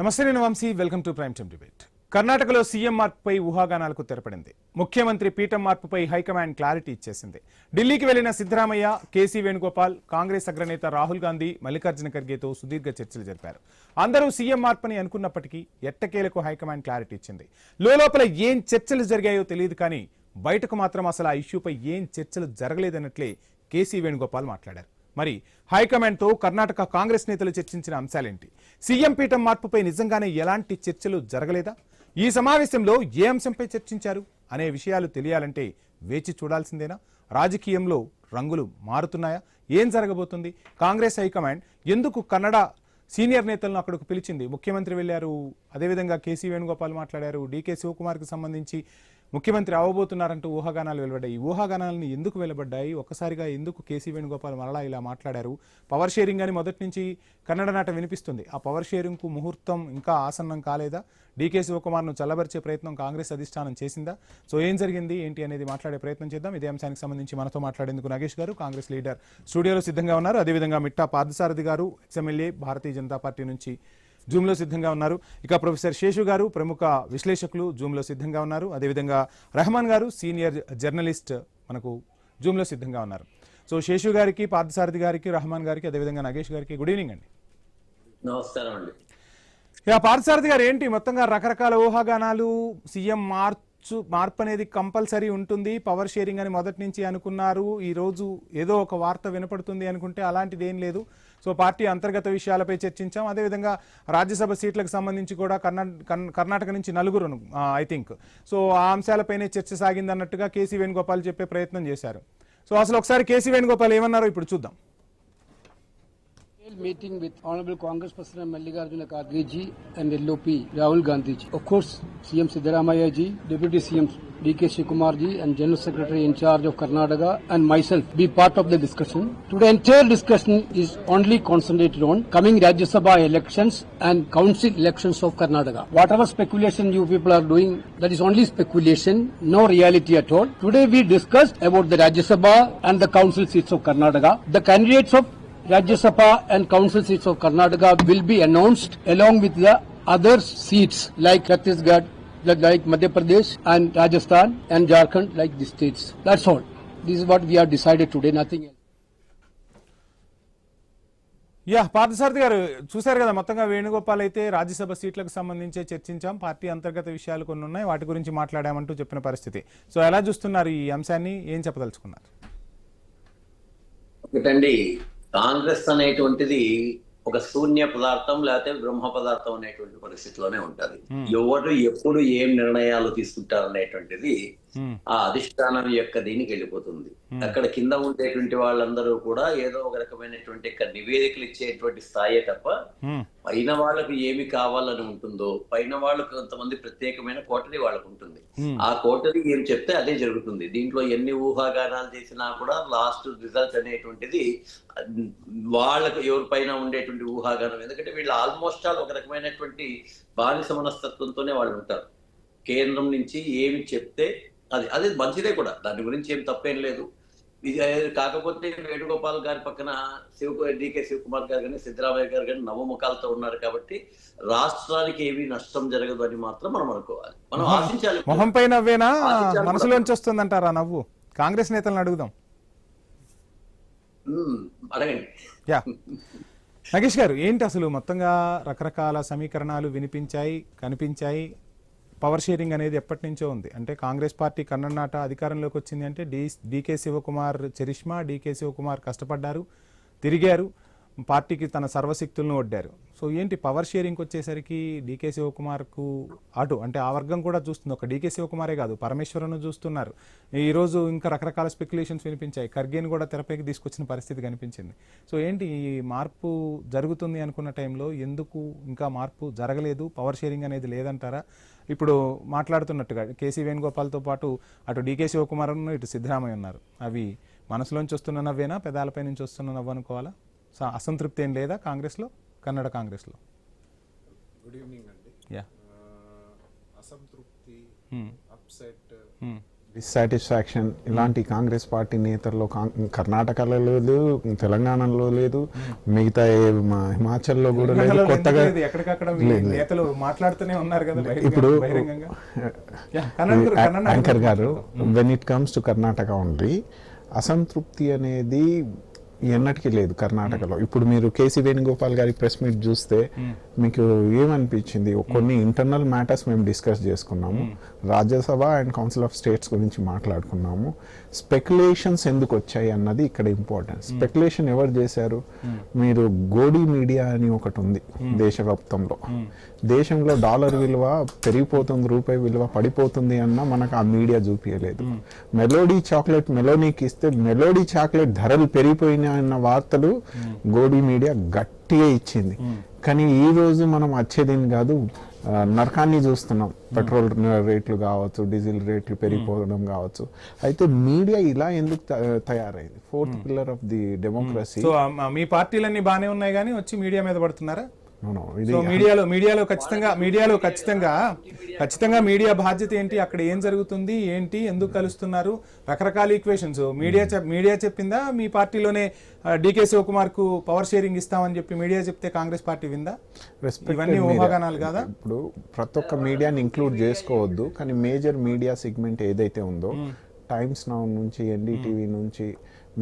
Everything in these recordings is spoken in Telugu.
నమస్తే, నేను Vamshi. Welcome to prime time debate. కర్ణాటకలో సీఎం మార్పుపై ఊహాగానాలకు తెరపడింది. ముఖ్యమంత్రి పీఠం మార్పుపై హైకమాండ్ క్లారిటీ ఇచ్చేసింది. ఢిల్లీకి వెళ్లిన సిద్ధరామయ్య, కేసీ వేణుగోపాల్, కాంగ్రెస్ అగ్రనేత రాహుల్ గాంధీ, మల్లికార్జున ఖర్గేతో సుదీర్ఘ చర్చలు జరిపారు. అందరూ సీఎం మార్పుని అనుకున్నప్పటికీ ఎట్టకేలకు హైకమాండ్ క్లారిటీ ఇచ్చింది. లోపల ఏం చర్చలు జరిగాయో తెలియదు, కానీ బయటకు మాత్రం అసలు ఆ ఇష్యూపై ఏం చర్చలు జరగలేదన్నట్లే కేసీ వేణుగోపాల్ మాట్లాడారు. మరి హైకమాండ్తో కర్ణాటక కాంగ్రెస్ నేతలు చర్చించిన అంశాలేంటి? సీఎం పీఠం మార్పుపై నిజంగానే ఎలాంటి చర్చలు జరగలేదా? ఈ సమావేశంలో ఏ అంశంపై చర్చించారు అనే విషయాలు తెలియాలంటే వేచి చూడాల్సిందేనా? రాజకీయంలో రంగులు మారుతున్నాయా? ఏం జరగబోతుంది? కాంగ్రెస్ హైకమాండ్ ఎందుకు కన్నడ సీనియర్ నేతలను అక్కడికి పిలిచింది? ముఖ్యమంత్రి వెళ్లారు, అదేవిధంగా కేసీ వేణుగోపాల్ మాట్లాడారు, డీకే శివకుమార్కి సంబంధించి ముఖ్యమంత్రి అవ్వబోతున్నారంటూ ఊహాగానాలు వెలువడ్డాయి. ఈ ఊహాగానాలని ఎందుకు వెలువడ్డాయి? ఒక్కసారిగా ఎందుకు కేసీ వేణుగోపాల్ మరలా ఇలా మాట్లాడారు? పవర్ షేరింగ్ అని మొదటి నుంచి కన్నడ నాట వినిపిస్తుంది. ఆ పవర్ షేరింగ్కు ముహూర్తం ఇంకా ఆసన్నం కాలేదా? డీకే శివకుమార్ను చల్లబరిచే ప్రయత్నం కాంగ్రెస్ అధిష్టానం చేసిందా? సో ఏం జరిగింది ఏంటి అనేది మాట్లాడే ప్రయత్నం చేద్దాం. ఇదే అంశానికి సంబంధించి మనతో మాట్లాడేందుకు నాగేష్ గారు, కాంగ్రెస్ లీడర్, స్టూడియోలో సిద్ధంగా ఉన్నారు. అదేవిధంగా మిట్టా పార్థసారథి గారు, ఎక్స్ఎమ్మెల్యే, భారతీయ జనతా పార్టీ నుంచి జూమ్లో సిద్ధంగా ఉన్నారు. ఇక ప్రొఫెసర్ శేషు గారు, ప్రముఖ విశ్లేషకులు, జూమ్లో సిద్ధంగా ఉన్నారు. అదేవిధంగా రెహమాన్ గారు, సీనియర్ జర్నలిస్ట్, మనకు జూమ్లో సిద్ధంగా ఉన్నారు. సో శేషు గారికి, పార్థసారథి గారికి, రెహమాన్ గారికి, అదేవిధంగా నాగేష్ గారికి గుడ్ ఈవినింగ్ అండి. నమస్కారం అండి. ఇక పార్థసారథి గారు, ఏంటి మొత్తంగా రకరకాల ఊహాగానాలు, సీఎం మార్పు అనేది కంపల్సరీ ఉంటుంది, పవర్ షేరింగ్ అని మొదటి నుంచి అనుకున్నారు, ఈ రోజు ఏదో ఒక వార్త వినపడుతుంది అనుకుంటే అలాంటిది ఏం లేదు. సో పార్టీ అంతర్గత విషయాలపై చర్చించాం. అదేవిధంగా రాజ్యసభ సీట్లకు సంబంధించి కూడా కర్ణాటక నుంచి నలుగురు ఐ థింక్ సో ఆ అంశాలపైనే చర్చ సాగిందన్నట్టుగా కేసీ వేణుగోపాల్ చెప్పే ప్రయత్నం చేశారు. సో అసలు ఒకసారి కేసీ వేణుగోపాల్ ఏమన్నారో ఇప్పుడు చూద్దాం. Meeting with Honorable Congress President Mallikarjuna Kharge ji and LOP Rahul Gandhi ji. Of course, CM Siddaramaiah ji, Deputy CM DK Shivakumar ji and General Secretary in charge of Karnataka and myself be part of the discussion. Today entire discussion is only concentrated on coming Rajya Sabha elections and council elections of Karnataka. Whatever speculation you people are doing, that is only speculation, no reality at all. Today we discussed about the Rajya Sabha and the council seats of Karnataka. The candidates of Rajya Sabha and council seats of Karnataka will be announced along with the other seats like Chhattisgarh, like Madhya Pradesh and Rajasthan and Jharkhand, like the states. That's all. This is what we have decided today, nothing else. Parthasarathi గారు, చూశారు కదా, మొత్తంగా వేణుగోపాల్ అయితే రాజ్యసభ సీట్లకు సంబంధించి చర్చించాం, పార్టీ అంతర్గత విషయాలు కొన్ని ఉన్నాయి, వాటి గురించి మాట్లాడామంటూ చెప్పిన పరిస్థితి. సో ఎలా చూస్తున్నారు ఈ అంశాన్ని? ఏం చెప్పదలుచుకున్నారు? ఒకటండి, కాంగ్రెస్ అనేటువంటిది ఒక శూన్య పదార్థం లేకపోతే బ్రహ్మ పదార్థం అనేటువంటి పరిస్థితిలోనే ఉంటది. ఎవరు ఎప్పుడు ఏం నిర్ణయాలు తీసుకుంటారు అనేటువంటిది ఆ అధిష్టానం యొక్క దీనికి వెళ్ళిపోతుంది. అక్కడ కింద ఉండేటువంటి వాళ్ళందరూ కూడా ఏదో ఒక రకమైనటువంటి నివేదికలు ఇచ్చేటువంటి స్థాయే తప్ప పైన వాళ్ళకు ఏమి కావాలని ఉంటుందో, పైన వాళ్ళకు కొంతమంది ప్రత్యేకమైన కోటరీ వాళ్ళకు ఉంటుంది. ఆ కోటరీ ఏం చెప్తే అదే జరుగుతుంది. దీంట్లో ఎన్ని ఊహాగానాలు చేసినా కూడా లాస్ట్ రిజల్ట్ అనేటువంటిది వాళ్ళకు ఎవరిపైన ఉండేటువంటి ఊహాగానం. ఎందుకంటే వీళ్ళు ఆల్మోస్ట్ ఆల్ ఒక రకమైనటువంటి బానిస మనస్తత్వంతోనే వాళ్ళు ఉంటారు. కేంద్రం నుంచి ఏమి చెప్తే అది మంచిదే కూడా, దాని గురించి ఏం తప్పేం లేదు. కాకపోతే వేణుగోపాల్ గారి పక్కన డీకే శివకుమార్ గారు కానీ సిద్ధరామయ్య గారు కానీ నవముఖాలతో ఉన్నారు కాబట్టి రాష్ట్రానికి ఏమీ నష్టం జరగదు అని మాత్రం మనం అనుకోవాలి. మనం ఆశించాలి. మొహం పై నవ్వేనా మనసులోంచి వస్తుందంటారా నవ్వు? కాంగ్రెస్ నేతలను అడుగుదాం. అడగండి. నాగేష్ గారు, ఏంటి అసలు మొత్తంగా రకరకాల సమీకరణాలు వినిపించాయి, కనిపించాయి. పవర్ షేరింగ్ అనేది ఎప్పటి నుంచో ఉంది. అంటే కాంగ్రెస్ పార్టీ కన్నడ అధికారంలోకి వచ్చింది అంటే DK Shivakumar charisma, DK Shivakumar కష్టపడ్డారు, తిరిగారు, పార్టీకి తన సర్వశక్తులను ఒడ్డారు. సో ఏంటి పవర్ షేరింగ్కి వచ్చేసరికి డీకే శివకుమార్కు అటు అంటే ఆ వర్గం కూడా చూస్తుంది. ఒక డీకే శివకుమారే కాదు, పరమేశ్వరను చూస్తున్నారు. ఈరోజు ఇంకా రకరకాల స్పెక్యులేషన్స్ వినిపించాయి. ఖర్గేని కూడా తెరపైకి తీసుకొచ్చిన పరిస్థితి కనిపించింది. సో ఏంటి ఈ మార్పు జరుగుతుంది అనుకున్న టైంలో ఎందుకు ఇంకా మార్పు జరగలేదు? పవర్ షేరింగ్ అనేది లేదంటారా? ఇప్పుడు మాట్లాడుతున్నట్టుగా కేసీ వేణుగోపాల్తో పాటు అటు డీకే శివకుమార్, ఇటు సిద్ధరామయ్య ఉన్నారు. అవి మనసులోంచి వస్తున్న నవ్వేనా, పెదాలపై నుంచి వస్తున్న నవ్వు అనుకోవాలా? అసంతృప్తి ఏం లేదా కాంగ్రెస్లో, కన్నడ కాంగ్రెస్లో? గుడ్ ఈవినింగ్ అండి. అసంతృప్తి, అప్సెట్, డిస్సాటిస్ఫాక్షన్ ఇలాంటి కాంగ్రెస్ పార్టీ నేతల్లో కర్ణాటకలో లేదు, తెలంగాణలో లేదు, మిగతా హిమాచల్లో కూడా లేదు. కొత్తగా ఎక్కడికక్కడ నేతలు మాట్లాడుతూనే ఉన్నారు కదా ఇప్పుడు బహిరంగంగా. యాంకర్ గారు, when it comes to Karnataka only, అసంతృప్తి అనేది ఎన్నటికీ లేదు కర్ణాటకలో. ఇప్పుడు మీరు కేసీ వేణుగోపాల్ గారి ప్రెస్ మీట్ చూస్తే మీకు ఏమనిపించింది? కొన్ని ఇంటర్నల్ మ్యాటర్స్ మేము డిస్కస్ చేసుకున్నాము, Rajya Sabha and council of states గురించి మాట్లాడుకున్నాము. స్పెక్యులేషన్స్ ఎందుకు వచ్చాయి అన్నది ఇక్కడ ఇంపార్టెంట్. స్పెక్యులేషన్ ఎవరు చేశారు? మీరు గోడీ మీడియా అని ఒకటి ఉంది దేశవ్యాప్తంలో. దేశంలో డాలర్ విలువ పెరిగిపోతుంది, రూపాయి విలువ పడిపోతుంది అన్న మనకు ఆ మీడియా చూపించలేదు. మెలోడీ చాక్లెట్ మెలోనీకి ఇస్తే మెలోడీ చాక్లెట్ ధరలు పెరిగిపోయినాయి అన్న వార్తలు గోడీ మీడియా గట్టిగా ఇచ్చింది. కానీ ఈ రోజు మనం వచ్చేదేం కాదు, నరకాన్ని చూస్తున్నాం. పెట్రోల్ రేట్లు కావచ్చు, డీజిల్ రేట్లు పెరిగిపోవడం కావచ్చు. అయితే మీడియా ఇలా ఎందుకు తయారైంది? Fourth pillar of the democracy. So మీ పార్టీలన్నీ బాగానే ఉన్నాయి కానీ వచ్చి మీడియా మీద పడుతున్నారా? ఇది మీడియాలో ఖచ్చితంగా మీడియా బాధ్యత ఏంటి? అక్కడ ఏం జరుగుతుంది ఏంటి, ఎందుకు కలుస్తున్నారు? రకరకాల ఈక్వేషన్స్ మీడియా చెప్పిందా? మీ పార్టీలోనే డీకే శివకుమార్ కు పవర్ షేరింగ్ ఇస్తామని చెప్పి మీడియా చెప్తే కాంగ్రెస్ పార్టీ విందా? ఇవన్నీ ఊహాగానాలు కాదా? ఇప్పుడు ప్రతి ఒక్క మీడియాని ఇంక్లూడ్ చేసుకోవద్దు, కానీ మేజర్ మీడియా సెగ్మెంట్ ఏదైతే ఉందో, టైమ్స్ నౌ నుంచి, ఎన్డీటీవీ నుంచి,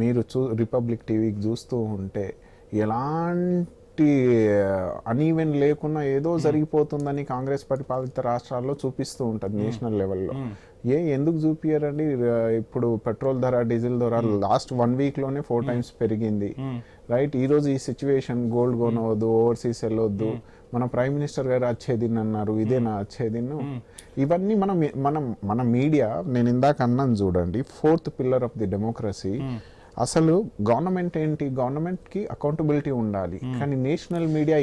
మీరు రిపబ్లిక్ టీవీకి చూస్తూ ఉంటే ఎలాంటి అనీవెన్ లేకున్నా ఏదో జరిగిపోతుందని కాంగ్రెస్ పరిపాలిత రాష్ట్రాల్లో చూపిస్తూ ఉంటుంది నేషనల్ లెవెల్లో. ఎందుకు చూపియరండి? ఇప్పుడు పెట్రోల్ ధర, డీజిల్ ధర లాస్ట్ 1 week లోనే 4 times పెరిగింది, రైట్? ఈ రోజు ఈ సిచ్యువేషన్, గోల్డ్ కొనవద్దు, ఓవర్సీస్ వెళ్ళొద్దు, మన ప్రైమ్ మినిస్టర్ గారు వచ్చేదిన్ అన్నారు, ఇదేనా వచ్చేదిన్? ఇవన్నీ మన మీడియా, నేను ఇందాక అన్నాను చూడండి, fourth pillar of the democracy. అసలు గవర్నమెంట్ ఏంటి? గవర్నమెంట్ కి అకౌంటబిలిటీ ఉండాలి, కానీ నేషనల్ మీడియా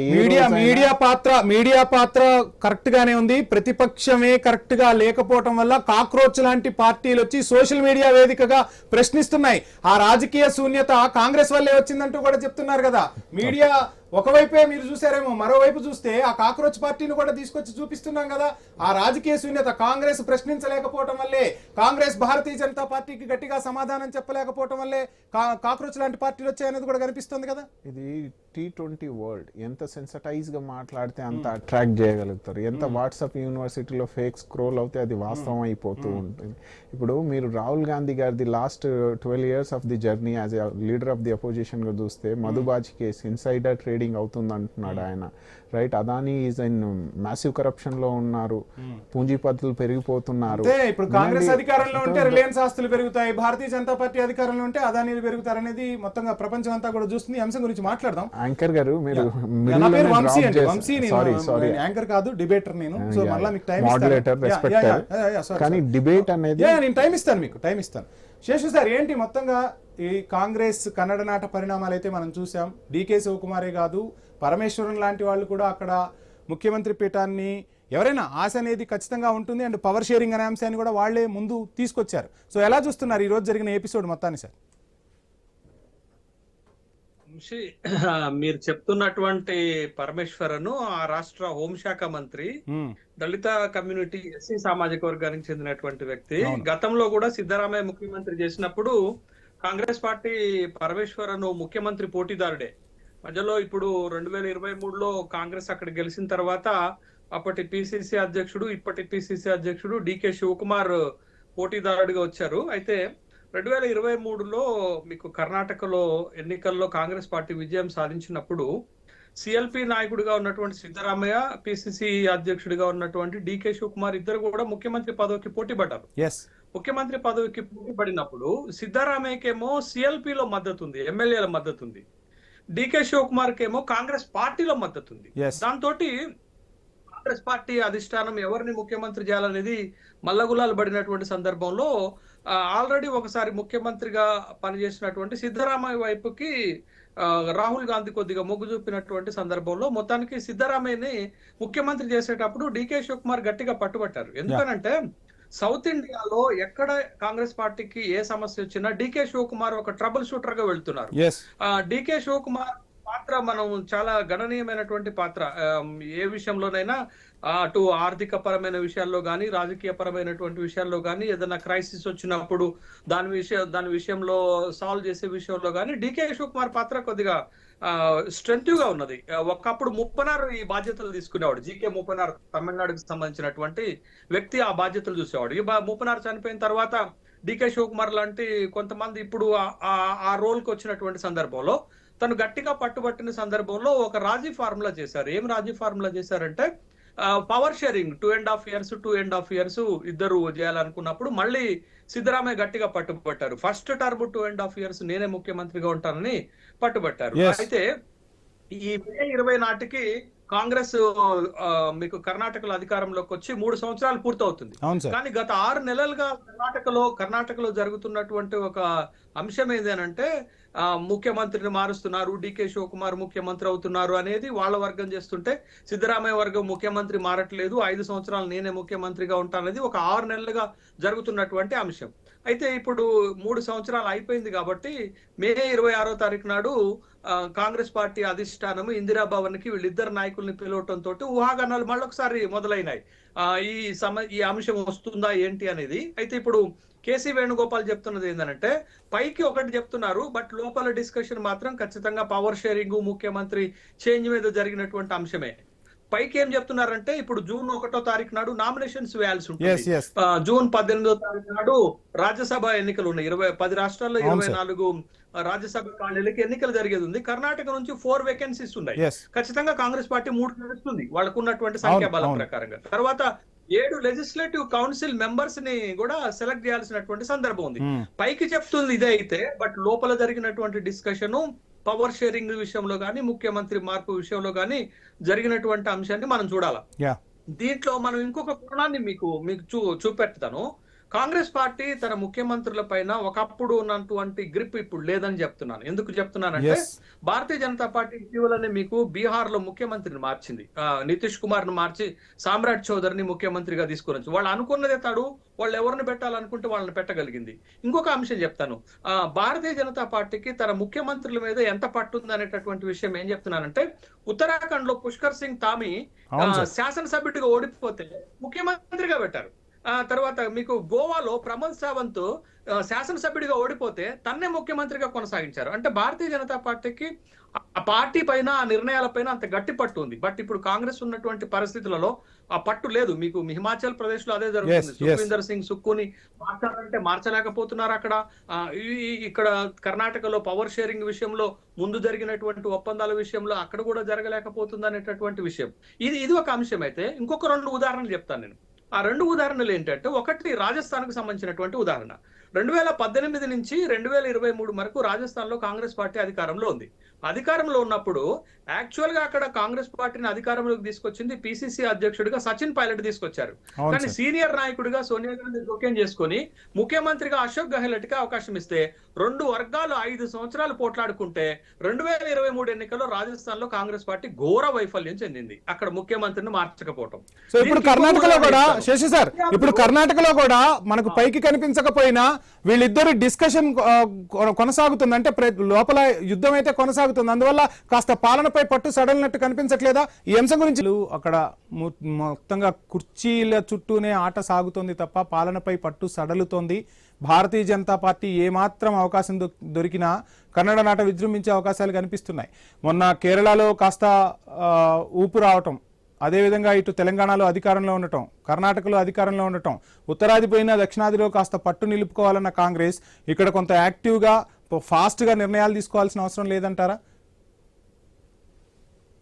పాత్ర కరెక్ట్ గానే ఉంది. ప్రతిపక్షమే కరెక్ట్ గా లేకపోవటం వల్ల కాక్రోచ్ లాంటి పార్టీలు వచ్చి సోషల్ మీడియా వేదికగా ప్రశ్నిస్తున్నాయి. ఆ రాజకీయ శూన్యత కాంగ్రెస్ వల్లే వచ్చిందంటూ కూడా చెప్తున్నారు కదా. మీడియా ఒకవైపే మీరు చూసారేమో, మరోవైపు చూస్తే ఆ కాక్రోచ్ పార్టీని కూడా తీసుకొచ్చి చూపిస్తున్నాం కదా. ఆ రాజకీయ శూన్యత కాంగ్రెస్ ప్రశ్నించలేకపోవటం వల్లే, కాంగ్రెస్ భారతీయ జనతా పార్టీకి గట్టిగా సమాధానం చెప్పలేకపోవటం వల్లే కాక్రోచ్ లాంటి పార్టీలు వచ్చాయనేది కూడా కనిపిస్తుంది కదా. ఇది T20 వరల్డ్. ఎంత సెన్సిటైజ్ గా మాట్లాడితే అంత అట్రాక్ట్ చేయగలుగుతారు. ఎంత వాట్సాప్ యూనివర్సిటీలో ఫేక్ స్క్రోల్ అవుతే అది వాస్తవం అయిపోతూ ఉంటుంది. ఇప్పుడు మీరు రాహుల్ గాంధీ గారిది last 12 years of the journey as a leader of the opposition గా చూస్తే, మధుబాజీ కేసు, ఇన్సైడర్ ట్రేడింగ్ అవుతుంది అంటున్నాడు ఆయన, right? Adani is in massive corruption లో ఉన్నారు, పూంజీపతులు పెరిగిపోతున్నారు. ఇప్పుడు కాంగ్రెస్ అధికారంలో ఉంటే రిలయన్స్ ఆస్తులు పెరుగుతాయి, భారతీయ జనతా పార్టీ అధికారంలో ఉంటే అదానీలు పెరుగుతారనేది మొత్తంగా ప్రపంచం అంతా కూడా చూస్తుంది. ఈ అంశం గురించి మాట్లాడదాం. యాంకర్ గారు, మీరు యాంకర్ కాదు, డిబేటర్ నేను. సో మళ్ళీ మీకు టైం ఇస్తాను, కానీ డిబేట్ అనేది నేను టైం ఇస్తాను, మీకు టైం ఇస్తాను. శేషు సార్, ఏంటి మొత్తంగా ఈ కాంగ్రెస్ కన్నడ నాట పరిణామాలు అయితే మనం చూసాం. డీకే శివకుమారే కాదు, పరమేశ్వరన్ లాంటి వాళ్ళు కూడా అక్కడ ముఖ్యమంత్రి పీఠాన్ని, ఎవరైనా ఆశ అనేది ఖచ్చితంగా ఉంటుంది, అండ్ పవర్ షేరింగ్ అనే అంశాన్ని కూడా వాళ్లే ముందు తీసుకొచ్చారు. సో ఎలా చూస్తున్నారు ఈ రోజు జరిగిన ఎపిసోడ్ మొత్తాన్ని సార్? మీరు చెప్తున్నటువంటి పరమేశ్వరను ఆ రాష్ట్ర హోంశాఖ మంత్రి, దళిత కమ్యూనిటీ, ఎస్సీ సామాజిక వర్గానికి చెందినటువంటి వ్యక్తి. గతంలో కూడా సిద్ధరామయ్య ముఖ్యమంత్రి చేసినప్పుడు కాంగ్రెస్ పార్టీ పరమేశ్వరను ముఖ్యమంత్రి పోటీదారుడే. మధ్యలో ఇప్పుడు 2023లో కాంగ్రెస్ అక్కడ గెలిచిన తర్వాత అప్పటి పిసిసి అధ్యక్షుడు, ఇప్పటి పిసిసి అధ్యక్షుడు డీకే శివకుమార్ పోటీదారుడిగా వచ్చారు. అయితే 2023లో మీకు కర్ణాటకలో ఎన్నికల్లో కాంగ్రెస్ పార్టీ విజయం సాధించినప్పుడు సిఎల్పి నాయకుడిగా ఉన్నటువంటి సిద్ధరామయ్య, పిసిసి అధ్యక్షుడిగా ఉన్నటువంటి డీకే శివకుమార్ ఇద్దరు కూడా ముఖ్యమంత్రి పదవికి పోటీ పడ్డారు. ముఖ్యమంత్రి పదవికి పోటీ పడినప్పుడు సిద్ధరామయ్యకేమో సిఎల్పిలో మద్దతు ఉంది, ఎమ్మెల్యేల మద్దతు ఉంది. డీకే శివకుమార్ కేమో కాంగ్రెస్ పార్టీలో మద్దతు ఉంది. దాంతో కాంగ్రెస్ పార్టీ అధిష్టానం ఎవరిని ముఖ్యమంత్రి చేయాలనేది మల్లగులాలు పడినటువంటి సందర్భంలో ఆల్రెడీ ఒకసారి ముఖ్యమంత్రిగా పనిచేసినటువంటి సిద్ధరామయ్య వైపుకి రాహుల్ గాంధీ కొద్దిగా మొగ్గు చూపినటువంటి సందర్భంలో మొత్తానికి సిద్ధరామయ్యని ముఖ్యమంత్రి చేసేటప్పుడు డీకే శివకుమార్ గట్టిగా పట్టుబట్టారు. ఎందుకనంటే సౌత్ ఇండియాలో ఎక్కడ కాంగ్రెస్ పార్టీకి ఏ సమస్య వచ్చినా డీకే శివకుమార్ ఒక ట్రబుల్ షూటర్ గా వెళ్తున్నారు. డీకే శివకుమార్ పాత్ర మనం చాలా గణనీయమైనటువంటి పాత్ర. ఏ విషయంలోనైనా అటు ఆర్థిక పరమైన విషయాల్లో కానీ రాజకీయ పరమైనటువంటి విషయాల్లో కానీ ఏదైనా క్రైసిస్ వచ్చినప్పుడు దాని విషయంలో సాల్వ్ చేసే విషయంలో కానీ డికే శివకుమార్ పాత్ర కొద్దిగా స్ట్రెంగ్త్ గా ఉన్నది. ఒకప్పుడు ముప్పనార్ ఈ బాధ్యతలు తీసుకునేవాడు. జీకే ముప్పనార్ తమిళనాడుకు సంబంధించినటువంటి వ్యక్తి ఆ బాధ్యతలు చూసేవాడు. ఈ ముప్పనార్ చనిపోయిన తర్వాత డికే శివకుమార్ లాంటి కొంతమంది ఇప్పుడు ఆ రోల్ కి వచ్చినటువంటి సందర్భంలో తను గట్టిగా పట్టుబట్టిన సందర్భంలో ఒక రాజీ ఫార్ములా చేశారు. ఏం రాజీ ఫార్ములా చేశారంటే పవర్ షేరింగ్ 2.5 years ఇద్దరు చేయాలనుకున్నప్పుడు మళ్ళీ సిద్ధరామయ్య గట్టిగా పట్టుబట్టారు. ఫస్ట్ టర్మ్ 2.5 years నేనే ముఖ్యమంత్రిగా ఉంటానని పట్టుబట్టారు. అయితే ఈ మే 20 నాటికి కాంగ్రెస్ మీకు కర్ణాటకలో అధికారంలోకి వచ్చి 3 సంవత్సరాలు పూర్తవుతుంది. కానీ గత 6 నెలలుగా కర్ణాటకలో జరుగుతున్నటువంటి ఒక అంశం ఏంటంటే ముఖ్యమంత్రిని మారుస్తున్నారు, డికే శివకుమార్ ముఖ్యమంత్రి అవుతున్నారు అనేది వాళ్ళ వర్గం చేస్తుంటే సిద్ధరామయ్య వర్గం ముఖ్యమంత్రి మారట్లేదు, 5 సంవత్సరాలు నేనే ముఖ్యమంత్రిగా ఉంటాననేది ఒక 6 నెలలుగా జరుగుతున్నటువంటి అంశం. అయితే ఇప్పుడు 3 సంవత్సరాలు అయిపోయింది కాబట్టి మే 26వ తారీఖు నాడు కాంగ్రెస్ పార్టీ అధిష్టానం ఇందిరాభవన్ కి వీళ్ళిద్దరు నాయకుల్ని పిలవటంతో ఊహాగానాలు మళ్ళొకసారి మొదలైనాయి. ఈ అంశం వస్తుందా ఏంటి అనేది. అయితే ఇప్పుడు కేసీ వేణుగోపాల్ చెప్తున్నది ఏంటంటే పైకి ఒకటి చెప్తున్నారు, బట్ లోపల డిస్కషన్ మాత్రం ఖచ్చితంగా పవర్ షేరింగ్ ముఖ్యమంత్రి చేంజ్ మీద జరిగినటువంటి అంశమే. పైకి ఏం చెప్తున్నారంటే ఇప్పుడు జూన్ 1వ తారీఖు నాడు నామినేషన్స్ వేయాల్సి ఉంటుంది. జూన్ 18వ తారీఖు నాడు రాజ్యసభ ఎన్నికలు ఉన్నాయి. 10 రాష్ట్రాల్లో 24 రాజ్యసభ ఖాళీలకి ఎన్నికలు జరిగేది ఉంది. కర్ణాటక నుంచి 4 వేకెన్సీస్ ఉన్నాయి. ఖచ్చితంగా కాంగ్రెస్ పార్టీ 3 గెలుస్తుంది వాళ్ళకు ఉన్నటువంటి సంఖ్యాబలం ప్రకారంగా. తర్వాత 7 లెజిస్లేటివ్ కౌన్సిల్ మెంబర్స్ ని కూడా సెలెక్ట్ చేయాల్సినటువంటి సందర్భం ఉంది. పైకి చెప్తుంది ఇదే అయితే, బట్ లోపల జరిగినటువంటి డిస్కషన్ పవర్ షేరింగ్ విషయంలో కానీ ముఖ్యమంత్రి మార్పు విషయంలో కానీ జరిగినటువంటి అంశాన్ని మనం చూడాలి. దీంట్లో మనం ఇంకొక కోణాన్ని మీకు చూపెడతాను. కాంగ్రెస్ పార్టీ తన ముఖ్యమంత్రుల పైన ఒకప్పుడు ఉన్నటువంటి గ్రిప్ ఇప్పుడు లేదని చెప్తున్నాను. ఎందుకు చెప్తున్నానంటే భారతీయ జనతా పార్టీ ఇటీవలనే మీకు బీహార్ లో ముఖ్యమంత్రిని మార్చింది. నితీష్ కుమార్ ను మార్చి సామ్రాట్ చౌదరిని ముఖ్యమంత్రిగా తీసుకుని వాళ్ళు అనుకున్నదే తాడు, వాళ్ళు ఎవరిని పెట్టాలనుకుంటే వాళ్ళని పెట్టగలిగింది. ఇంకొక అంశం చెప్తాను. భారతీయ జనతా పార్టీకి తన ముఖ్యమంత్రుల మీద ఎంత పట్టుంది అనేటటువంటి విషయం ఏం చెప్తున్నానంటే ఉత్తరాఖండ్ లో పుష్కర్ సింగ్ ధామి శాసనసభ్యుడిగా ఓడిపోతే ముఖ్యమంత్రిగా పెట్టారు. తర్వాత మీకు గోవాలో ప్రమోద్ సావంత్ శాసనసభ్యుడిగా ఓడిపోతే తన్నే ముఖ్యమంత్రిగా కొనసాగించారు. అంటే భారతీయ జనతా పార్టీకి ఆ పార్టీ పైన ఆ నిర్ణయాల పైన అంత గట్టి పట్టు ఉంది. బట్ ఇప్పుడు కాంగ్రెస్ ఉన్నటువంటి పరిస్థితులలో ఆ పట్టు లేదు. మీకు హిమాచల్ ప్రదేశ్ లో అదే జరుగుతుంది. సుఖ్వీందర్ సింగ్ సుక్కుని మార్చాలంటే మార్చలేకపోతున్నారు అక్కడ. ఇక్కడ కర్ణాటకలో పవర్ షేరింగ్ విషయంలో ముందు జరిగినటువంటి ఒప్పందాల విషయంలో అక్కడ కూడా జరగలేకపోతుంది అనేటటువంటి విషయం. ఇది ఒక అంశం. అయితే ఇంకొక 2 ఉదాహరణలు చెప్తాను నేను. ఆ 2 ఉదాహరణలు ఏంటంటే, ఒకటి రాజస్థాన్ కు సంబంధించినటువంటి ఉదాహరణ. 2018 నుంచి 2023 వరకు రాజస్థాన్ లో కాంగ్రెస్ పార్టీ అధికారంలో ఉంది. అధికారంలో ఉన్నప్పుడు యాక్చువల్ గా అక్కడ కాంగ్రెస్ పార్టీని అధికారంలోకి తీసుకొచ్చింది పిసిసి అధ్యక్షుడిగా సచిన్ పైలట్ తీసుకొచ్చారు. కానీ సీనియర్ నాయకుడిగా సోనియా గాంధీ జోక్యం చేసుకుని ముఖ్యమంత్రిగా అశోక్ గెహ్లోట్ కి అవకాశం ఇస్తే 2 వర్గాలు 5 సంవత్సరాలు పోట్లాడుకుంటే 2023 ఎన్నికల్లో రాజస్థాన్ లో కాంగ్రెస్ పార్టీ ఘోర వైఫల్యం చెందింది. అక్కడ ముఖ్యమంత్రిని మార్చకపోవడం. ఇప్పుడు కర్ణాటకలో కూడా శశి సార్, ఇప్పుడు కర్ణాటకలో కూడా మనకు పైకి కనిపించకపోయినా వీళ్ళిద్దరు డిస్కషన్ కొనసాగుతుంది. అంటే లోపల యుద్ధం అయితే కొనసాగుతుంది. అందువల్ల కాస్త పాలనపై పట్టు సడలినట్టు కనిపించట్లేదా? ఈ అంశం గురించి అక్కడ మొత్తంగా కుర్చీల చుట్టూనే ఆట సాగుతోంది తప్ప పాలనపై పట్టు సడలుతోంది. భారతీయ జనతా పార్టీ ఏమాత్రం అవకాశం దొరికినా కన్నడ నాట విజృంభించే అవకాశాలు కనిపిస్తున్నాయి. మొన్న కేరళలో కాస్త ఊపు రావటం, అదేవిధంగా ఇటు తెలంగాణలో అధికారంలో ఉండటం, కర్ణాటకలో అధికారంలో ఉండటం, ఉత్తరాది పోయినా దక్షిణాదిలో కాస్త పట్టు నిలుపుకోవాలన్న కాంగ్రెస్ ఇక్కడ కొంత యాక్టివ్గా ఫాస్ట్గా నిర్ణయాలు తీసుకోవాల్సిన అవసరం లేదంటారా?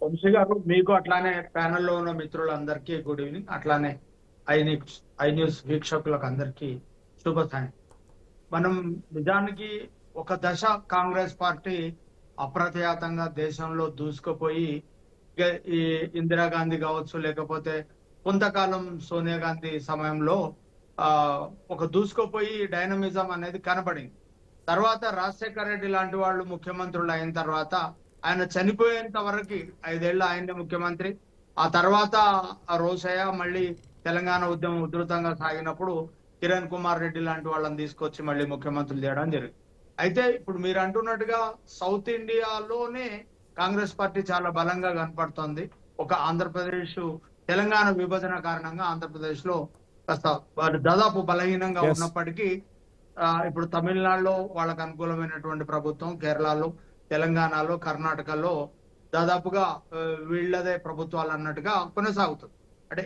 వంశీ గారు, మీకు అట్లానే ప్యానెల్లో ఉన్న మిత్రులందరికీ గుడ్ ఈవినింగ్. అట్లానే ఐ న్యూస్ వీక్షకులకు అందరికీ శుభసాయం. మనం నిజానికి ఒక దశ కాంగ్రెస్ పార్టీ అప్రతిహతంగా దేశంలో దూసుకుపోయి ఈ ఇందిరాగాంధీ కావచ్చు, లేకపోతే కొంతకాలం సోనియా గాంధీ సమయంలో ఒక దూసుకుపోయి డైనమిజం అనేది కనపడింది. తర్వాత రాజశేఖర రెడ్డి లాంటి వాళ్ళు ముఖ్యమంత్రులు అయిన తర్వాత ఆయన చనిపోయేంత వరకు 5 ఏళ్ళు ఆయనే ముఖ్యమంత్రి. ఆ తర్వాత రోసయ్య మళ్ళీ తెలంగాణ ఉద్యమం ఉధృతంగా సాగినప్పుడు కిరణ్ కుమార్ రెడ్డి లాంటి వాళ్ళని తీసుకొచ్చి మళ్ళీ ముఖ్యమంత్రులు చేయడం జరిగింది. అయితే ఇప్పుడు మీరు అంటున్నట్టుగా సౌత్ ఇండియాలోనే కాంగ్రెస్ పార్టీ చాలా బలంగా కనపడుతోంది. ఒక ఆంధ్రప్రదేశ్, తెలంగాణ విభజన కారణంగా ఆంధ్రప్రదేశ్ లో కాస్త వారు దాదాపు బలహీనంగా Yes. ఉన్నప్పటికీ ఇప్పుడు తమిళనాడులో వాళ్ళకు అనుకూలమైనటువంటి ప్రభుత్వం, కేరళలో, తెలంగాణలో, కర్ణాటకలో దాదాపుగా వీళ్ళదే ప్రభుత్వాలు అన్నట్టుగా కొనసాగుతుంది. అంటే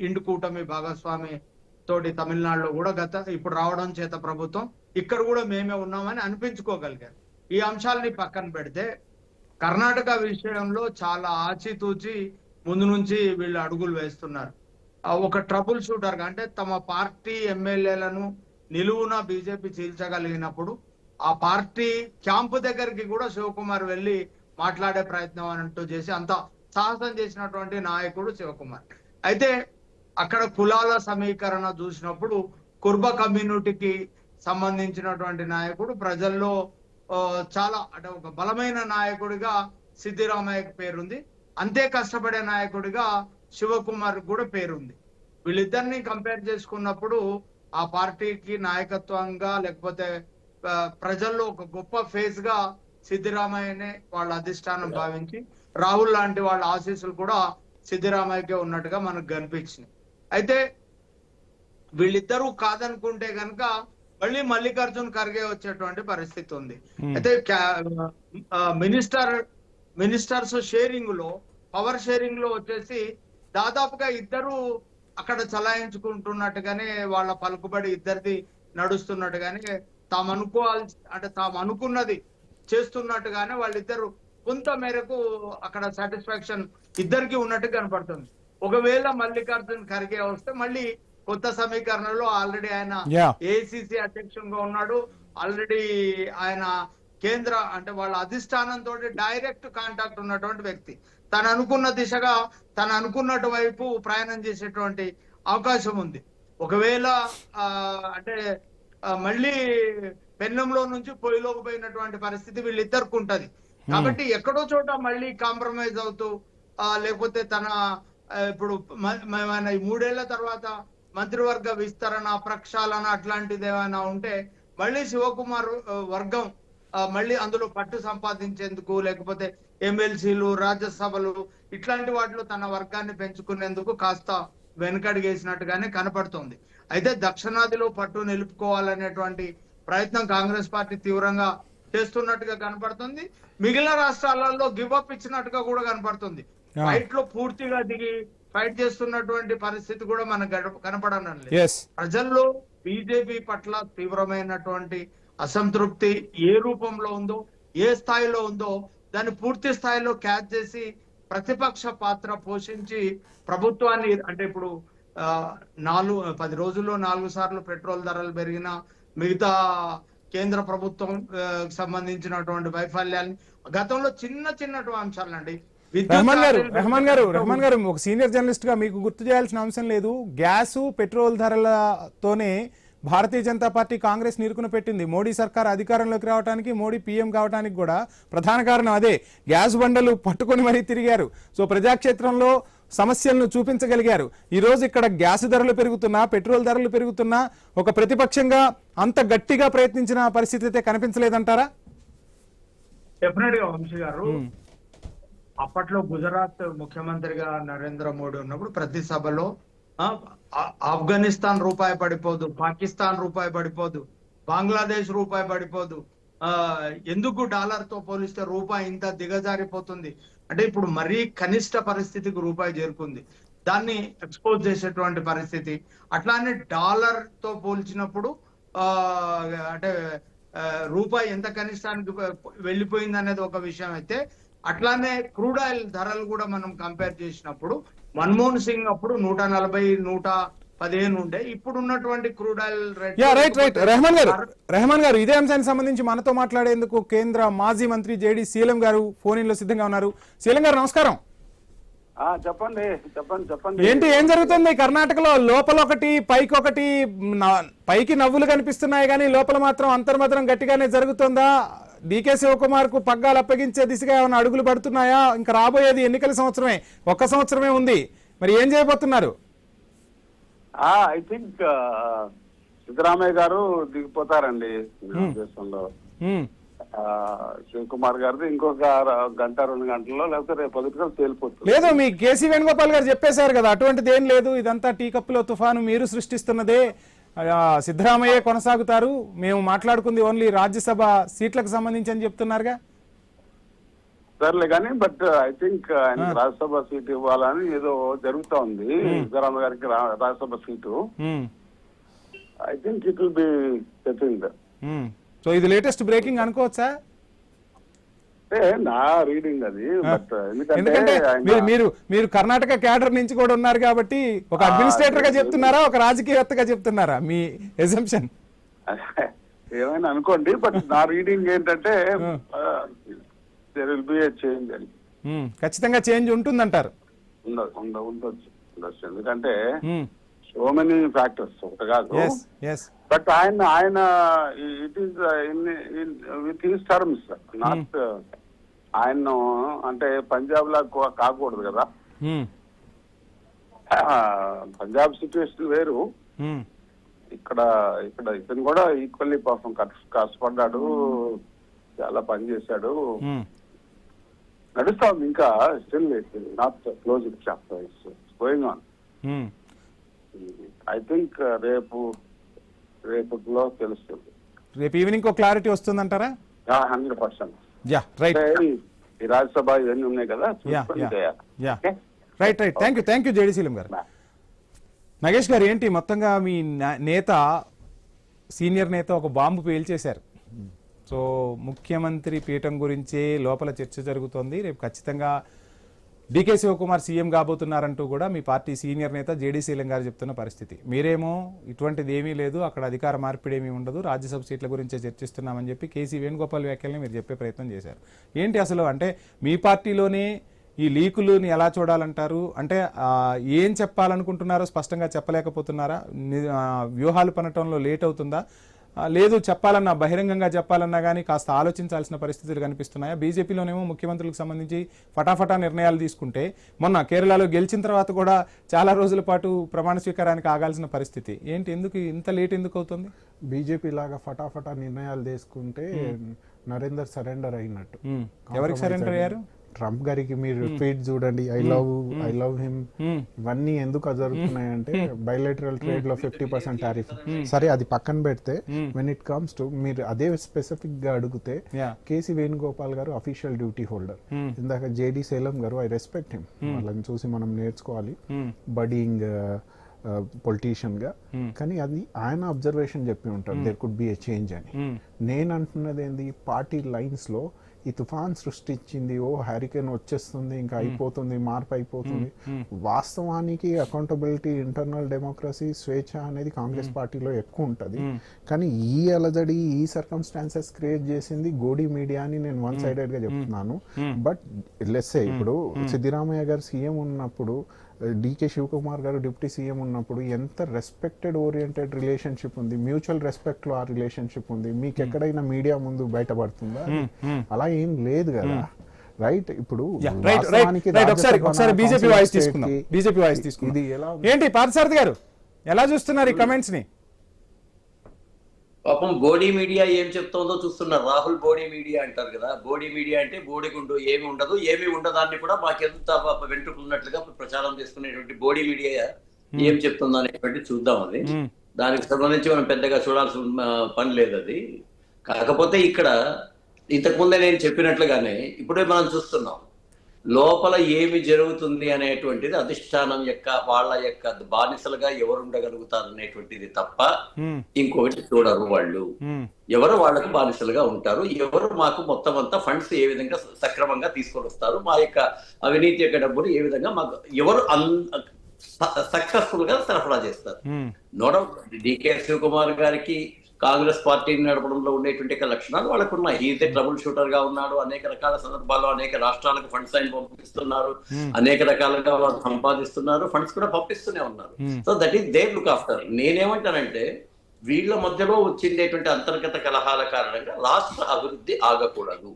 ఇండు కూటమి భాగస్వామి తోటి తమిళనాడులో కూడా ఇప్పుడు రావడం చేత ప్రభుత్వం ఇక్కడ కూడా మేమే ఉన్నామని అనిపించుకోగలిగారు. ఈ అంశాలని పక్కన పెడితే కర్ణాటక విషయంలో చాలా ఆచితూచి ముందు నుంచి వీళ్ళు అడుగులు వేస్తున్నారు. ఒక ట్రబుల్ షూటర్ గా, అంటే తమ పార్టీ ఎమ్మెల్యేలను నిలువున బీజేపీ చీల్చగలిగినప్పుడు ఆ పార్టీ క్యాంపు దగ్గరికి కూడా శివకుమార్ వెళ్ళి మాట్లాడే ప్రయత్నం అంటూ చేసి అంత సాహసం చేసినటువంటి నాయకుడు శివకుమార్. అయితే అక్కడ కులాల సమీకరణ చూసినప్పుడు కుర్బ కమ్యూనిటీకి సంబంధించినటువంటి నాయకుడు ప్రజల్లో చాలా అంటే ఒక బలమైన నాయకుడిగా సిద్దిరామయ్యకి పేరుంది. అంతే కష్టపడే నాయకుడిగా శివకుమార్ కూడా పేరుంది. వీళ్ళిద్దరిని కంపేర్ చేసుకున్నప్పుడు ఆ పార్టీకి నాయకత్వంగా లేకపోతే ప్రజల్లో ఒక గొప్ప ఫేస్ గా సిద్దిరామయ్యనే వాళ్ళ అధిష్టానం భావించి రాహుల్ లాంటి వాళ్ళ ఆశీస్సులు కూడా సిద్దిరామయ్యకే ఉన్నట్టుగా మనకు కనిపించినాయి. అయితే వీళ్ళిద్దరూ కాదనుకుంటే కనుక మళ్ళీ మల్లికార్జున్ ఖర్గే వచ్చేటువంటి పరిస్థితి ఉంది. అయితే మినిస్టర్స్ షేరింగ్ లో, పవర్ షేరింగ్ లో వచ్చేసి దాదాపుగా ఇద్దరు అక్కడ చలాయించుకుంటున్నట్టుగానే వాళ్ళ పలుకుబడి ఇద్దరిది నడుస్తున్నట్టుగానే తాము అనుకున్నది చేస్తున్నట్టుగానే వాళ్ళిద్దరు కొంత మేరకు అక్కడ సాటిస్ఫాక్షన్ ఇద్దరికి ఉన్నట్టు కనపడుతుంది. ఒకవేళ మల్లికార్జున్ ఖర్గే వస్తే మళ్ళీ కొత్త సమీకరణలో ఆల్రెడీ ఆయన ఏఐసిసి అధ్యక్షునిగా ఉన్నాడు. ఆల్రెడీ ఆయన కేంద్ర అంటే వాళ్ళ అధిష్టానంతో డైరెక్ట్ కాంటాక్ట్ ఉన్నటువంటి వ్యక్తి. తను అనుకున్న దిశగా తను అనుకున్నటు వైపు ప్రయాణం చేసేటువంటి అవకాశం ఉంది. ఒకవేళ అంటే మళ్ళీ పెన్నంలో నుంచి పొయ్యిలోకి పోయినటువంటి పరిస్థితి వీళ్ళిద్దరికి ఉంటది. కాబట్టి ఎక్కడో చోట మళ్ళీ కాంప్రమైజ్ అవుతూ లేకపోతే తన ఇప్పుడు ఈ 3 ఏళ్ల తర్వాత మంత్రివర్గ విస్తరణ, ప్రక్షాళన అట్లాంటిది ఏమైనా ఉంటే మళ్ళీ శివకుమార్ వర్గం మళ్ళీ అందులో పట్టు సంపాదించేందుకు లేకపోతే ఎమ్మెల్సీలు, రాజ్యసభలు ఇట్లాంటి వాటిలో తన వర్గాన్ని పెంచుకునేందుకు కాస్త వెనుకడిగేసినట్టుగానే కనపడుతోంది. అయితే దక్షిణాదిలో పట్టు నిలుపుకోవాలనేటువంటి ప్రయత్నం కాంగ్రెస్ పార్టీ తీవ్రంగా చేస్తున్నట్టుగా కనపడుతుంది. మిగిలిన రాష్ట్రాలలో గివ్ అప్ ఇచ్చినట్టుగా కూడా కనపడుతుంది. ఫైట్ లో పూర్తిగా దిగి ఫైట్ చేస్తున్నటువంటి పరిస్థితి కూడా మనకు కనపడడం లేదు. ప్రజల్లో బీజేపీ పట్ల తీవ్రమైనటువంటి అసంతృప్తి ఏ రూపంలో ఉందో, ఏ స్థాయిలో ఉందో దాన్ని పూర్తి స్థాయిలో క్యాచ్ చేసి ప్రతిపక్ష పాత్ర పోషించి ప్రభుత్వాన్ని అంటే ఇప్పుడు 10 రోజుల్లో 4 సార్లు పెట్రోల్ ధరలు పెరిగినా, మిగతా కేంద్ర ప్రభుత్వం సంబంధించినటువంటి వైఫల్యాన్ని గతంలో చిన్న అంశాలండి. రెహమాన్ గారు ఒక సీనియర్ జర్నలిస్ట్ గా మీకు గుర్తు చేయాల్సిన అంశం లేదు. Gas, petrol ధరలతోనే Bharatiya Janata party Congress నీరుకున పెట్టింది. మోడీ సర్కార్ అధికారంలోకి రావడానికి, మోడీ పీఎం కావడానికి కూడా ప్రధాన కారణం అదే. గ్యాస్ బండలు పట్టుకొని మరీ తిరిగారు. సో ప్రజాక్షేత్రంలో సమస్యలను చూపించగలిగారు. ఈ రోజు ఇక్కడ గ్యాస్ ధరలు పెరుగుతున్నా, పెట్రోల్ ధరలు పెరుగుతున్నా ఒక ప్రతిపక్షంగా అంత గట్టిగా ప్రయత్నించిన పరిస్థితి అయితే కనిపించలేదంటారా? డెఫినెట్ గా వంశీ గారు, అప్పట్లో గుజరాత్ ముఖ్యమంత్రిగా నరేంద్ర మోడీ ఉన్నప్పుడు ప్రతి సభలో ఆఫ్ఘనిస్తాన్ రూపాయి పడిపోదు, పాకిస్తాన్ రూపాయి పడిపోదు, బంగ్లాదేశ్ రూపాయి పడిపోదు, ఎందుకు డాలర్ తో పోలిస్తే రూపాయి ఇంత దిగజారిపోతుంది అంటే ఇప్పుడు మరీ కనిష్ట పరిస్థితికి రూపాయి చేరుకుంది, దాన్ని ఎక్స్పోజ్ చేసేటువంటి పరిస్థితి. అట్లానే డాలర్ తో పోల్చినప్పుడు అంటే రూపాయి ఎంత కనిష్టానికి వెళ్ళిపోయింది అనేది ఒక విషయం అయితే, అట్లానే క్రూడ్ ఆయిల్ ధరలు కూడా మనం కంపేర్ చేసినప్పుడు మన్మోహన్ సింగ్ అప్పుడు 140, 115 ఉండే, ఇప్పుడు ఉన్నటువంటి క్రూడ్ ఆయిల్ రేట్. రెహమాన్ గారు ఇదే అంశానికి సంబంధించి మనతో మాట్లాడేందుకు కేంద్ర మాజీ మంత్రి జేడి శీలం గారు ఫోన్ ఇన్ లో సిద్ధంగా ఉన్నారు. శీలం గారు నమస్కారం. చెప్పండి. ఏంటి, ఏం జరుగుతుంది కర్ణాటకలో? లోపల ఒకటి, పైకి ఒకటి, పైకి నవ్వులు కనిపిస్తున్నాయి కానీ లోపల మాత్రం అంతర్మతనం గట్టిగానే జరుగుతుందా? డీకే శివకుమార్ కు పగ్గాలు అప్పగించే దిశగా ఏమైనా అడుగులు పడుతున్నాయా? ఇంకా రాబోయేది ఎన్నికల సంవత్సరమే, 1 సంవత్సరమే ఉంది, మరి ఏం చేయబోతున్నారు? ఐ థింక్ సిద్ధరామయ్య గారు దిగిపోతారండి దేశంలో. శివకుమార్ గారిది ఇంకొక గంట 2 గంటల్లో లేకపోతే రేపు పొద్దుగా తేలిపోతుంది. లేదు, మీ కేసీ వేణుగోపాల్ గారు చెప్పేశారు కదా, అటువంటిది ఏం లేదు, ఇదంతా టీ కప్పులో తుఫాను మీరు సృష్టిస్తున్నదే, సిద్ధరామయ్య కొనసాగుతారు, మేము మాట్లాడుకుంది ఓన్లీ రాజ్యసభ సీట్లకు సంబంధించి అని చెప్తున్నారుగా. సర్లే కానీ బట్ ఐ థింక్ ఆయన రాజ్యసభ సీట్ ఇవ్వాలని ఏదో జరుగుతా ఉంది. సిద్ధరామయ్య గారికి Rajya Sabha seat. I think it will be settled. So ఇది లేటెస్ట్ బ్రేకింగ్ అనుకోవచ్చా? నా రీడింగ్ అది. బట్ ఎందుకంటే మీరు కర్ణాటక క్యాడర్ నుంచి కూడా ఉన్నారు కాబట్టి ఒక అడ్మినిస్ట్రేటర్ గా చెప్తున్నారా, ఒక రాజకీయవేత్తగా చెప్తున్నారా మీ ఎజంప్షన్? ఏమైనా అనుకోండి, బట్ నా రీడింగ్ ఏంటంటే there will be a change అని. ఖచ్చితంగా చేంజ్ ఉంటుందంటారు. ఉండొచ్చు. ఎందుకంటే సో మెనీ ఫ్యాక్టర్స్, ఒకటి కాదు. బట్ ఆయన it is with his terms, not ఆయన అంటే పంజాబ్ లా కాకూడదు కదా. పంజాబ్ సిచ్యువేషన్ వేరు. ఇక్కడ ఇతను కూడా ఈక్వల్లీ పాపం కష్టపడ్డాడు, చాలా పని చేశాడు, నడుస్తా ఉంది. ఇంకా still not close chapter, going on. I think రేపటిలో తెలుస్తుంది. రేపు ఈవినింగ్ క్లారిటీ వస్తుందంటారా? 100%. ఈ రాజ్యసభ ఇవన్నీ ఉన్నాయి కదా. రైట్. థ్యాంక్ యూ జేడీ శీలం గారు. నగేష్ గారు, ఏంటి మొత్తంగా మీ నేత, సీనియర్ నేత ఒక బాంబు పేల్చేశారు. సో ముఖ్యమంత్రి పీఠం గురించే లోపల చర్చ జరుగుతోంది. రేపు ఖచ్చితంగా డీకే శివకుమార్ సీఎం కాబోతున్నారంటూ కూడా మీ పార్టీ సీనియర్ నేత జేడీ శీలం గారు చెప్తున్న పరిస్థితి. మీరేమో ఇటువంటిది ఏమీ లేదు, అక్కడ అధికార మార్పిడి ఏమీ ఉండదు, రాజ్యసభ సీట్ల గురించే చర్చిస్తున్నామని చెప్పి కేసీ వేణుగోపాల్ వ్యాఖ్యల్ని మీరు చెప్పే ప్రయత్నం చేశారు. ఏంటి అసలు, అంటే మీ పార్టీలోనే ఈ లీకులని ఎలా చూడాలంటారు? అంటే ఏం చెప్పాలనుకుంటున్నారో స్పష్టంగా చెప్పలేకపోతున్నారా? వ్యూహాలు పనటంలో లేట్ అవుతుందా? లేదు, చెప్పాలన్నా, బహిరంగంగా చెప్పాలన్నా కానీ కాస్త ఆలోచించాల్సిన పరిస్థితులు కనిపిస్తున్నాయా? బీజేపీలోనేమో ముఖ్యమంత్రులకు సంబంధించి ఫటాఫటా నిర్ణయాలు తీసుకుంటే, మొన్న కేరళలో గెలిచిన తర్వాత కూడా చాలా రోజుల పాటు ప్రమాణ స్వీకారానికి ఆగాల్సిన పరిస్థితి ఏంటి? ఎందుకు ఇంత లేట్ ఎందుకు అవుతుంది? బీజేపీ లాగా ఫటాఫటా నిర్ణయాలు తీసుకుంటే నరేందర్ సరెండర్ అయినట్టు. ఎవరికి సరెండర్ అయ్యారు? ట్రంప్ గారికి మీరు ట్వీట్ చూడండి, ఐ లవ్ హిమ్. ఇవన్నీ ఎందుకు జరుగుతున్నాయంటే బైలేటరల్ ట్రేడ్ లో 50% టారిఫ్. సరే, అది పక్కన పెడితే వెన్ ఇట్ కమ్స్ టు మీరు అదే స్పెసిఫిక్ గా అడిగితే కేసీ వేణుగోపాల్ గారు అఫీషియల్ డ్యూటీ హోల్డర్. ఇందాక జేడీ శీలం గారు, ఐ రెస్పెక్ట్ హిమ్, వాళ్ళని చూసి మనం నేర్చుకోవాలి బడింగ్ పొలిటీషియన్ గా. కానీ అది ఆయన అబ్జర్వేషన్ చెప్పి ఉంటారు, there could be a change అని. నేను అంటున్నది ఏంది, పార్టీ లైన్స్ లో ఈ తుఫాన్ సృష్టించింది, ఓ హరికేన్ వచ్చేస్తుంది, ఇంకా అయిపోతుంది, మార్పు అయిపోతుంది. వాస్తవానికి అకౌంటబిలిటీ, ఇంటర్నల్ డెమోక్రసీ, స్వేచ్ఛ అనేది కాంగ్రెస్ పార్టీలో ఎక్కువ ఉంటుంది. కానీ ఈ అలజడి, ఈ సర్కమ్స్టాన్సెస్ క్రియేట్ చేసింది గోడీ మీడియా అని నేను వన్ సైడెడ్ గా చెప్తున్నాను. బట్ లెట్స్ ఇప్పుడు సిద్ధరామయ్య గారు సీఎం ఉన్నప్పుడు, డీకే శివకుమార్ గారు డిప్యూటీ సీఎం ఉన్నప్పుడు ఎంత రెస్పెక్టెడ్ ఓరియంటెడ్ రిలేషన్షిప్ ఉంది, మ్యూచువల్ రెస్పెక్ట్ లో ఆ రిలేషన్షిప్ ఉంది. మీకు ఎక్కడైనా మీడియా ముందు బయటపడుతుందా? అలా ఏం లేదు కదా. రైట్. ఇప్పుడు ఒకసారి బీజేపీ వాయిస్ తీసుకుందాం. ఇది ఏంటి పార్థసారథి గారు, ఎలా చూస్తున్నారు ఈ కమెంట్స్ ని? పాపం బోడీ మీడియా ఏం చెప్తోందో చూస్తున్నారు. రాహుల్ బోడీ మీడియా అంటారు కదా. బోడీ మీడియా అంటే బోడిగుండు, ఏమి ఉండదు, ఏమి ఉండదాన్ని కూడా మాకెంత వెంట్రుకున్నట్లుగా ప్రచారం చేసుకునేటువంటి బోడీ మీడియా ఏం చెప్తుందో అనేటువంటి చూద్దాం. అది దానికి సంబంధించి మనం పెద్దగా చూడాల్సిన పని లేదు. అది కాకపోతే ఇక్కడ ఇంతకుముందే నేను చెప్పినట్లుగానే ఇప్పుడే మనం చూస్తున్నాం, లోపల ఏమి జరుగుతుంది అనేటువంటిది అధిష్టానం యొక్క, వాళ్ళ యొక్క బానిసలుగా ఎవరు ఉండగలుగుతారు అనేటువంటిది తప్ప ఇంకొకటి చూడరు. వాళ్ళు ఎవరు వాళ్ళకు బానిసలుగా ఉంటారు, ఎవరు మాకు మొత్తం అంతా ఫండ్స్ ఏ విధంగా సక్రమంగా తీసుకొని వస్తారు, మా యొక్క అవినీతి యొక్క డబ్బులు ఏ విధంగా మాకు ఎవరు సక్సెస్ఫుల్ గా సరఫరా చేస్తారు. నో డౌట్ డీకే శివకుమార్ గారికి కాంగ్రెస్ పార్టీని నడపడంలో ఉండేటువంటి లక్షణాలు వాళ్ళకు ఉన్నాయి. ఈజ్ ట్రబుల్ షూటర్ గా ఉన్నాడు. అనేక రకాల సందర్భాల్లో అనేక రాష్ట్రాలకు ఫండ్స్ ఆయన పంపిస్తున్నారు, అనేక రకాలుగా వాళ్ళు సంపాదిస్తున్నారు, ఫండ్స్ కూడా పంపిస్తూనే ఉన్నారు. So that is they look after. నేనేమంటానంటే వీళ్ళ మధ్యలో వచ్చిండేటువంటి అంతర్గత కలహాల కారణంగా రాష్ట్ర అభివృద్ధి ఆగకూడదు.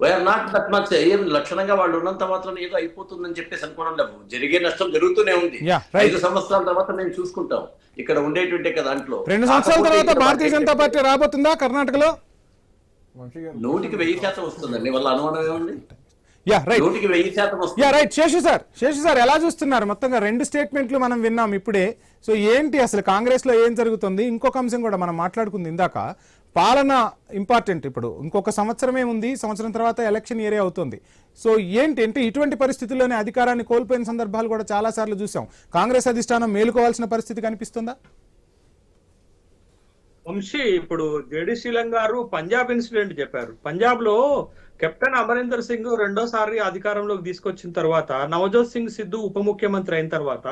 We are not that much. ఏం లక్షణంగా వాళ్ళు ఉన్నంత మాత్రం ఏదో అయిపోతుందని చెప్పేసి అనుకోవడం లేదు. జరిగే నష్టం జరుగుతూనే ఉంది. 5 సంవత్సరాల తర్వాత మేము చూసుకుంటాం. ఇక్కడ ఉండేటువంటి దాంట్లో 2 సంవత్సరాల తర్వాత భారతీయ జనతా పార్టీ రాబోతుందా కర్ణాటకలో? 100కి 1000% వస్తుందండి, వాళ్ళ అనుమానం ఏముంది? యా రైట్ 100కి 1000% వస్తుంది. యా రైట్ శేషు సార్ ఎలా చూస్తున్నారు? మొత్తంగా 2 స్టేట్మెంట్లు మనం విన్నాం ఇప్పుడే. సో ఏంటి అసలు కాంగ్రెస్ లో ఏం జరుగుతుంది? ఇంకొక అంశం కూడా మనం మాట్లాడుకుంది ఇందాక, పాలన ఇంపార్టెంట్. ఇప్పుడు ఇంకొక సంవత్సరమే ఉంది, సంవత్సరం తర్వాత ఎలక్షన్ ఏరియా అవుతుంది. సో ఏంటి అంటే ఇటువంటి పరిస్థితుల్లోనే అధికారాన్ని కోల్పోయిన సందర్భాలు కూడా చాలా సార్లు చూసాం. కాంగ్రెస్ అధిష్టానం మేలుకోవాల్సిన పరిస్థితి కనిపిస్తుందా? వంశీ, ఇప్పుడు జేడి శ్రీలంగ్ గారు పంజాబ్ ఇన్సిడెంట్ చెప్పారు. పంజాబ్ లో కెప్టెన్ అమరీందర్ సింగ్ రెండోసారి అధికారంలోకి తీసుకొచ్చిన తర్వాత, నవజోత్ సింగ్ సిద్ధు ఉప ముఖ్యమంత్రి అయిన తర్వాత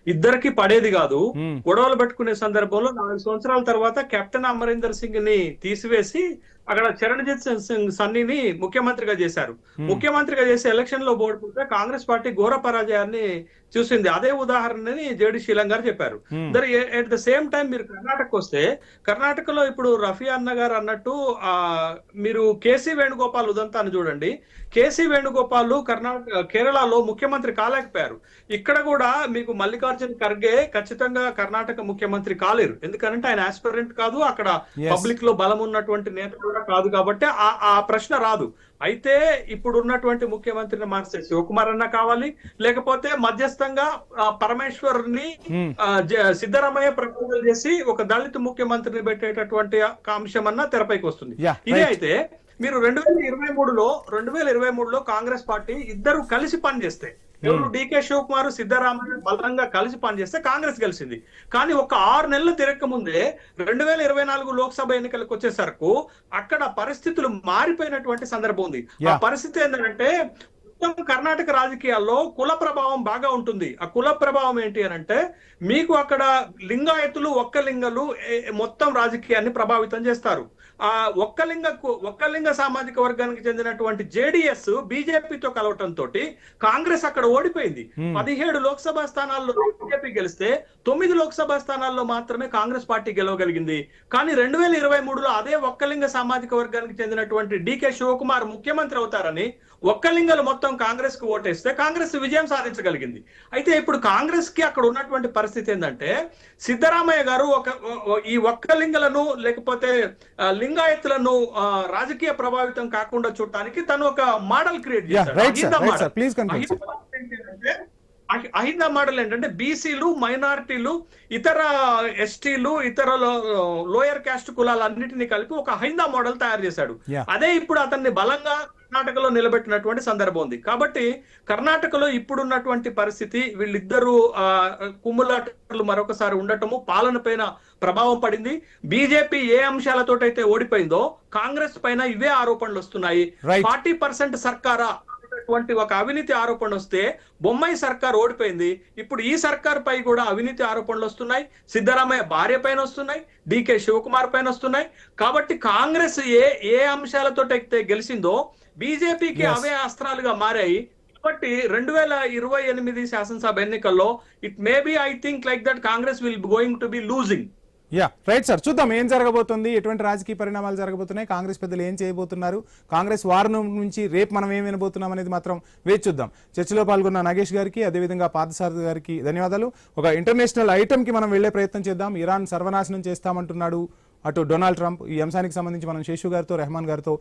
ఇద్దరికి పడేది కాదు. గొడవలు పెట్టుకునే సందర్భంలో 4 సంవత్సరాల తర్వాత కెప్టెన్ అమరీందర్ సింగ్ ని తీసివేసి అక్కడ చరణ్జిత్ సింగ్ సన్నీని ముఖ్యమంత్రిగా చేశారు. ముఖ్యమంత్రిగా చేసి ఎలక్షన్ లో ఓడిపోతే కాంగ్రెస్ పార్టీ ఘోర పరాజయాన్ని చూసింది. అదే ఉదాహరణని జేడి శ్రీలంగ్ గారు చెప్పారు. ఎట్ ద సేమ్ టైం మీరు కర్ణాటక వస్తే, కర్ణాటకలో ఇప్పుడు రఫీ అన్న గారు అన్నట్టు మీరు కేసీ వేణుగోపాల్ ఉదంతాన్ని చూడండి. కేసీ వేణుగోపాల్ కేరళలో ముఖ్యమంత్రి కాలేకపోయారు. ఇక్కడ కూడా మీకు మల్లికార్జున్ ఖర్గే ఖచ్చితంగా కర్ణాటక ముఖ్యమంత్రి కాలేరు. ఎందుకంటే ఆయన ఆస్పిరెంట్ కాదు, అక్కడ పబ్లిక్ లో బలం ఉన్నటువంటి నేత కూడా కాదు. కాబట్టి ఆ ప్రశ్న రాదు. అయితే ఇప్పుడు ఉన్నటువంటి ముఖ్యమంత్రిని మార్చే శివకుమార్ అన్న కావాలి, లేకపోతే మధ్యస్థంగా పరమేశ్వర్ ని సిద్ధరామయ్య ప్రపోజల్ చేసి ఒక దళిత ముఖ్యమంత్రిని పెట్టేటటువంటి అంశం అన్న తెరపైకి వస్తుంది. ఇదే అయితే మీరు 2023లో కాంగ్రెస్ పార్టీ ఇద్దరు కలిసి పనిచేస్తే, ఎవరు డీకే శివకుమార్ సిద్ధరామయ్య బలంగా కలిసి పనిచేస్తే కాంగ్రెస్ గెలిచింది. కానీ ఒక 6 నెలలు తిరక్క ముందే 2024 లోక్సభ ఎన్నికలకు వచ్చేసరికి అక్కడ పరిస్థితులు మారిపోయినటువంటి సందర్భం ఉంది. ఆ పరిస్థితి ఏంటంటే మొత్తం కర్ణాటక రాజకీయాల్లో కుల ప్రభావం బాగా ఉంటుంది. ఆ కుల ప్రభావం ఏంటి అని అంటే, మీకు అక్కడ లింగాయతులు ఒక్కలింగలు మొత్తం రాజకీయాన్ని ప్రభావితం చేస్తారు. ఆ ఒక్కలింగ సామాజిక వర్గానికి చెందినటువంటి జేడీఎస్ బీజేపీతో కలవటంతో కాంగ్రెస్ అక్కడ ఓడిపోయింది. 17 లోక్సభ స్థానాల్లో బీజేపీ గెలిస్తే 9 లోక్సభ స్థానాల్లో మాత్రమే కాంగ్రెస్ పార్టీ గెలవగలిగింది. కానీ 2023లో అదే ఒక్కలింగ సామాజిక వర్గానికి చెందినటువంటి డీకే శివకుమార్ ముఖ్యమంత్రి అవుతారని ఒక్కలింగలు మొత్తం కాంగ్రెస్ కు ఓటేస్తే కాంగ్రెస్ విజయం సాధించగలిగింది. అయితే ఇప్పుడు కాంగ్రెస్ కి అక్కడ ఉన్నటువంటి పరిస్థితి ఏంటంటే, సిద్ధరామయ్య గారు ఈ ఒక్కలింగలను లేకపోతే లింగాయతులను రాజకీయ ప్రభావితం కాకుండా చూడటానికి తను ఒక మోడల్ క్రియేట్ చేశారు. అహిందా మోడల్ ఏంటంటే బీసీలు, మైనారిటీలు, ఇతర ఎస్టీలు, ఇతర లోయర్ క్యాస్ట్ కులాలన్నింటినీ కలిపి ఒక అహిందా మోడల్ తయారు చేశాడు. అదే ఇప్పుడు అతన్ని బలంగా కర్ణాటకలో నిలబెట్టినటువంటి సందర్భం ఉంది. కాబట్టి కర్ణాటకలో ఇప్పుడున్నటువంటి పరిస్థితి, వీళ్ళిద్దరూ కుమ్ములాటలు మరొకసారి ఉండటము, పాలన పైన ప్రభావం పడింది. బీజేపీ ఏ అంశాలతోటైతే ఓడిపోయిందో కాంగ్రెస్ పైన ఇవే ఆరోపణలు వస్తున్నాయి. 40% సర్కారా ఒక అవినీతి ఆరోపణ వస్తే బొమ్మాయి సర్కార్ ఓడిపోయింది. ఇప్పుడు ఈ సర్కార్ పై కూడా అవినీతి ఆరోపణలు వస్తున్నాయి. సిద్ధరామయ్య భార్య పైన వస్తున్నాయి, డీకే శివకుమార్ పైన వస్తున్నాయి. కాబట్టి కాంగ్రెస్ ఏ అంశాలతో అయితే గెలిచిందో బీజేపీకి అవే అస్త్రాలుగా మారాయి. కాబట్టి 2028 శాసనసభ ఎన్నికల్లో it may be I think like that Congress will going to be losing. Yeah right sir, చూద్దాం ఏం జరగబోతుంది, ఎటువంటి రాజకీయ పరిణామాలు జరగబోతున్నాయి, కాంగ్రెస్ పెద్దలు ఏం చేయబోతున్నారు, కాంగ్రెస్ వారం నుంచి రేపు మనం ఏం వినబోతున్నాం అనేది మాత్రం వేచి చూద్దాం. చర్చలో పాల్గొన్న నాగేష్ గారికి, అదేవిధంగా పార్థసారథి గారికి ధన్యవాదాలు. ఒక ఇంటర్నేషనల్ ఐటమ్ కి మనం వెళ్లే ప్రయత్నం చేద్దాం. ఇరాన్ సర్వనాశనం చేస్తామంటున్నాడు అటు డొనాల్డ్ ట్రంప్. ఈ అంశానికి సంబంధించి మనం శేషు గారితో, రెహమాన్ గారితో